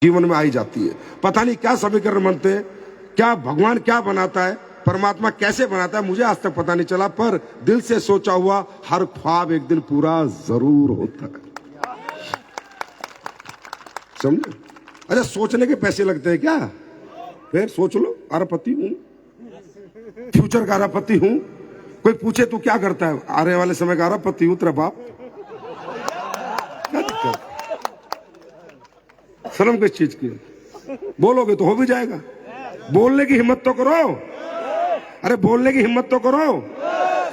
जीवन में आई जाती है। पता नहीं क्या समीकरण बनते हैं, क्या भगवान क्या बनाता है, परमात्मा कैसे बनाता है, मुझे आज तक पता नहीं चला, पर दिल से सोचा हुआ हर ख्वाब एक दिन पूरा जरूर होता है। समझे? अच्छा, सोचने के पैसे लगते हैं क्या? फिर सोच लो, अरबपति हूं, फ्यूचर का अरबपति हूं। कोई पूछे तू क्या करता है, आने वाले समय का अरबपति हूं, तेरा बाप। क्या दिक्कत? शर्म किस चीज की? बोलोगे तो हो भी जाएगा। बोलने की हिम्मत तो करो, अरे बोलने की हिम्मत तो करो,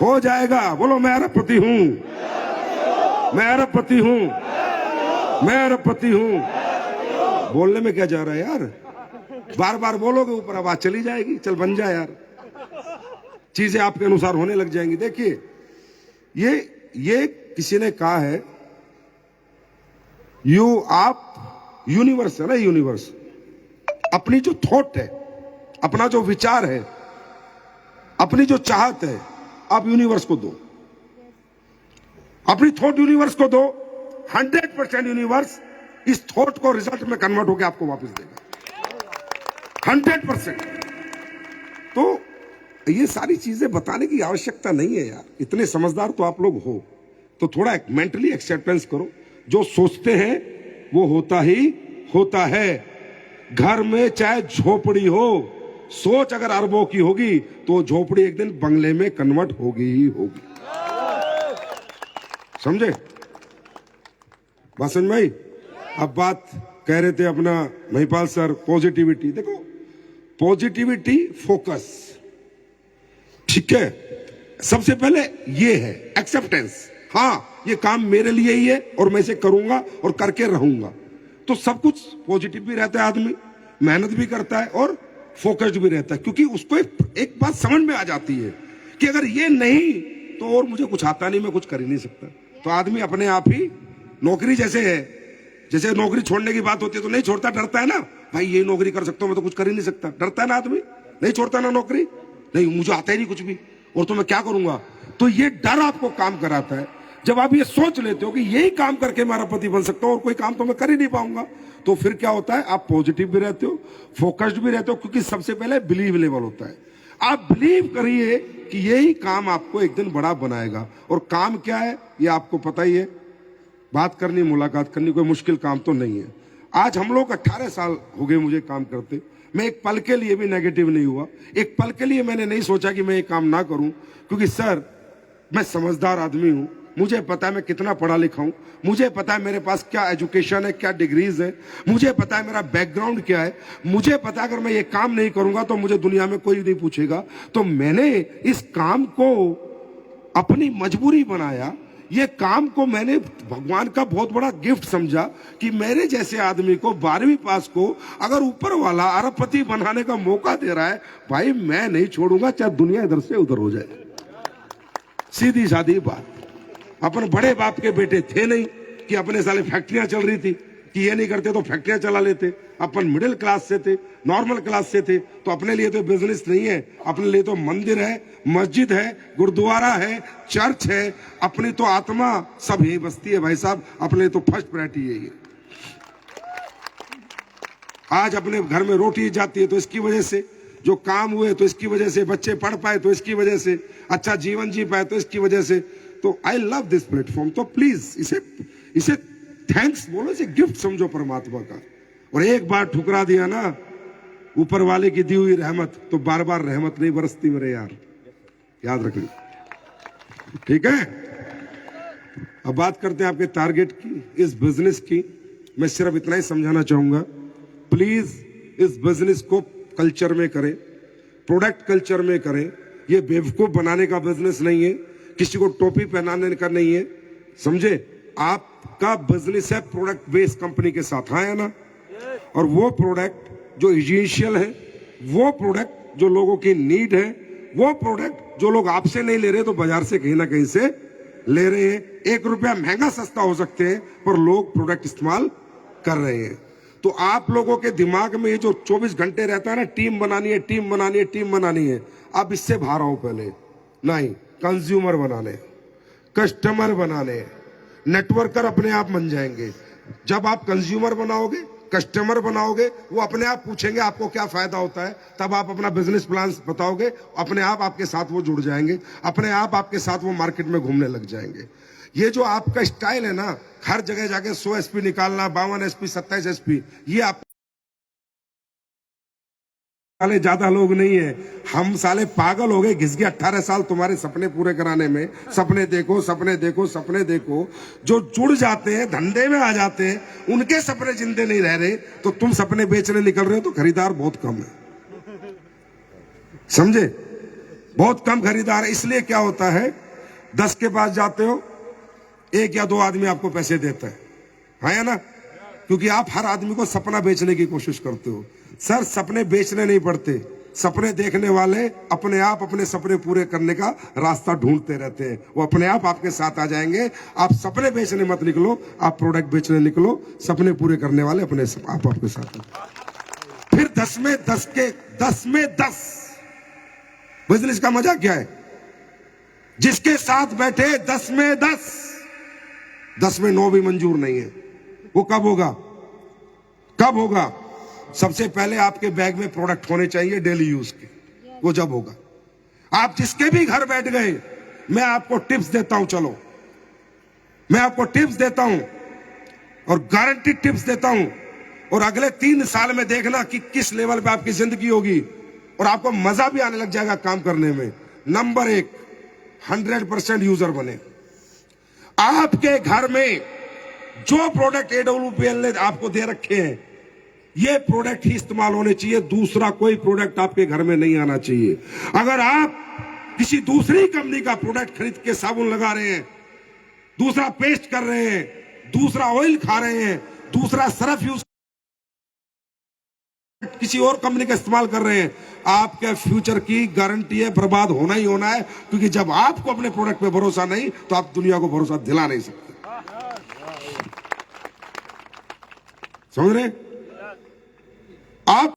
हो जाएगा। बोलो मैं अरबपति हूं, मैं अरबपति हूं, मैं अरबपति हूं। बोलने में क्या जा रहा है यार? बार बार बोलोगे ऊपर आवाज चली जाएगी। चल बन जाए यार, चीजें आपके अनुसार होने लग जाएंगी। देखिए, ये किसी ने कहा है, आप यूनिवर्स है ना, यूनिवर्स अपनी जो थॉट है, अपना जो विचार है, अपनी जो चाहत है, आप यूनिवर्स को दो। अपनी थॉट यूनिवर्स को दो, 100% यूनिवर्स इस थॉट को रिजल्ट में कन्वर्ट होकर आपको वापस देगा, 100%। तो ये सारी चीजें बताने की आवश्यकता नहीं है यार, इतने समझदार तो आप लोग हो, तो थोड़ा मेंटली एक्सेप्टेंस करो। जो सोचते हैं वो होता ही होता है। घर में चाहे झोपड़ी हो, सोच अगर अरबों की होगी तो झोपड़ी एक दिन बंगले में कन्वर्ट होगी ही होगी। समझे बात? समझ में आई? अब बात कह रहे थे अपना महिपाल सर, पॉजिटिविटी। देखो, पॉजिटिविटी, फोकस, ठीक है। सबसे पहले ये है एक्सेप्टेंस। हाँ, ये काम मेरे लिए ही है और मैं इसे करूंगा और करके रहूंगा। तो सब कुछ पॉजिटिव भी रहता है, आदमी मेहनत भी करता है और फोकस्ड भी रहता है, क्योंकि उसको एक बात समझ में आ जाती है कि अगर ये नहीं तो और मुझे कुछ आता नहीं, मैं कुछ कर ही नहीं सकता। तो आदमी अपने आप ही, नौकरी जैसे है, जैसे नौकरी छोड़ने की बात होती है तो नहीं छोड़ता, डरता है ना, भाई ये नौकरी कर सकता हूं, मैं तो कुछ कर ही नहीं सकता, डरता है ना आदमी, नहीं छोड़ता ना नौकरी, नहीं मुझे आता ही नहीं कुछ भी, और तो मैं क्या करूंगा। तो ये डर आपको काम कराता है। जब आप ये सोच लेते हो कि यही काम करके मैं अरबपति बन सकता हूं और कोई काम तो मैं कर ही नहीं पाऊंगा, तो फिर क्या होता है, आप पॉजिटिव भी रहते हो, फोकस्ड भी रहते हो, क्योंकि सबसे पहले बिलीव लेवल होता है। आप बिलीव करिए कि यही काम आपको एक दिन बड़ा बनाएगा। और काम क्या है ये आपको पता ही है, बात करनी, मुलाकात करनी, कोई मुश्किल काम तो नहीं है। आज हम लोग 18 साल हो गए मुझे काम करते, मैं एक पल के लिए भी नेगेटिव नहीं हुआ, एक पल के लिए मैंने नहीं सोचा कि मैं ये काम ना करूं, क्योंकि सर मैं समझदार आदमी हूं, मुझे पता है मैं कितना पढ़ा लिखा हूं, मुझे पता है मेरे पास क्या एजुकेशन है, क्या डिग्रीज है, मुझे पता है मेरा बैकग्राउंड क्या है, मुझे पता है अगर मैं ये काम नहीं करूंगा तो मुझे दुनिया में कोई नहीं पूछेगा। तो मैंने इस काम को अपनी मजबूरी बनाया, ये काम को मैंने भगवान का बहुत बड़ा गिफ्ट समझा कि मेरे जैसे आदमी को 12वीं पास को अगर ऊपर वाला अरबपति बनाने का मौका दे रहा है, भाई मैं नहीं छोड़ूंगा, चाहे दुनिया इधर से उधर हो जाए। सीधी सादी बात। अपन बड़े बाप के बेटे थे नहीं कि अपने साले फैक्ट्रियां चल रही थी कि ये नहीं करते तो फैक्ट्रियां चला लेते। अपन मिडिल क्लास से थे, नॉर्मल क्लास से थे, तो अपने लिए तो बिजनेस नहीं है, अपने लिए तो मंदिर है, मस्जिद है, गुरुद्वारा है, चर्च है, अपनी तो आत्मा सब यही बसती है भाई साहब। अपने लिए तो फर्स्ट प्रायोरिटी यही है। आज अपने घर में रोटी जाती है तो इसकी वजह से, जो काम हुए तो इसकी वजह से, बच्चे पढ़ पाए तो इसकी वजह से, अच्छा जीवन जी पाए तो इसकी वजह से। तो आई लव दिस प्लेटफॉर्म। तो प्लीज इसे थैंक्स बोलो, इसे गिफ्ट समझो परमात्मा का। और एक बार ठुकरा दिया ना ऊपर वाले की दी हुई रहमत, तो बार बार रहमत नहीं बरसती मेरे यार, याद रखिए, ठीक है। अब बात करते हैं आपके टारगेट की, इस बिजनेस की। मैं सिर्फ इतना ही समझाना चाहूंगा, प्लीज इस बिजनेस को कल्चर में करें, प्रोडक्ट कल्चर में करें। ये बेवकूफ बनाने का बिजनेस नहीं है, किसी को टोपी पहनाने का नहीं है, समझे। आपका बिजनेस है प्रोडक्ट बेस्ड कंपनी के साथ, हाँ या ना। और वो प्रोडक्ट जो इसेंशियल है, वो प्रोडक्ट जो लोगों की नीड है, वो प्रोडक्ट जो लोग आपसे नहीं ले रहे तो बाजार से कहीं ना कहीं से ले रहे हैं। 1 रुपया महंगा सस्ता हो सकते हैं पर लोग प्रोडक्ट इस्तेमाल कर रहे हैं। तो आप लोगों के दिमाग में ये जो 24 घंटे रहता है ना, टीम बनानी है, टीम बनानी है, टीम बनानी है, अब इससे बाहर आओ। पहले नहीं, कंज्यूमर बनाने, कस्टमर बनाने, नेटवर्कर अपने आप बन जाएंगे। जब आप कंज्यूमर बनाओगे कस्टमर बनाओगे, वो अपने आप पूछेंगे आपको क्या फायदा होता है, तब आप अपना बिजनेस प्लान बताओगे, अपने आप आपके साथ वो जुड़ जाएंगे, अपने आप आपके साथ वो मार्केट में घूमने लग जाएंगे। ये जो आपका स्टाइल है ना, हर जगह जाके 100 एसपी निकालना, 52 एसपी, 27 एसपी, ये आप साले ज्यादा लोग नहीं है, हम साले पागल हो गए, घिस गए 18 साल तुम्हारे सपने पूरे कराने में। सपने देखो, सपने देखो, सपने देखो। जो जुड़ जाते हैं, धंधे में आ जाते हैं, उनके सपने जिंदे नहीं रह रहे, तो तुम सपने बेचने निकल रहे हो तो खरीदार बहुत कम है, समझे? बहुत कम खरीदार है। इसलिए क्या होता है, 10 के पास जाते हो, 1 या 2 आदमी आपको पैसे देता है या ना? क्योंकि आप हर आदमी को सपना बेचने की कोशिश करते हो। सर, सपने बेचने नहीं पड़ते, सपने देखने वाले अपने आप अपने सपने पूरे करने का रास्ता ढूंढते रहते हैं, वो अपने आप आपके साथ आ जाएंगे। आप सपने बेचने मत निकलो, आप प्रोडक्ट बेचने निकलो, सपने पूरे करने वाले अपने आप आपके साथ। फिर 10 में 10 के 10 में 10 बिजनेस का मजा क्या है? जिसके साथ बैठे 10 में 10, 10 में 9 भी मंजूर नहीं है। वो कब होगा? कब होगा? सबसे पहले आपके बैग में प्रोडक्ट होने चाहिए डेली यूज के, वो जब होगा। आप जिसके भी घर बैठ गए, मैं आपको टिप्स देता हूं, चलो मैं आपको टिप्स देता हूं और गारंटी टिप्स देता हूं, और अगले 3 साल में देखना कि किस लेवल पे आपकी जिंदगी होगी और आपको मजा भी आने लग जाएगा काम करने में। नंबर 1, 100% यूजर बने। आपके घर में जो प्रोडक्ट AWPL ने आपको दे रखे हैं, ये प्रोडक्ट ही इस्तेमाल होने चाहिए, दूसरा कोई प्रोडक्ट आपके घर में नहीं आना चाहिए। अगर आप किसी दूसरी कंपनी का प्रोडक्ट खरीद के साबुन लगा रहे हैं, दूसरा पेस्ट कर रहे हैं, दूसरा ऑयल खा रहे हैं, दूसरा सर्फ यूज किसी और कंपनी का इस्तेमाल कर रहे हैं, आपके फ्यूचर की गारंटी है बर्बाद होना ही होना है। क्योंकि जब आपको अपने प्रोडक्ट पे भरोसा नहीं, तो आप दुनिया को भरोसा दिला नहीं सकते। समझ रहे? आप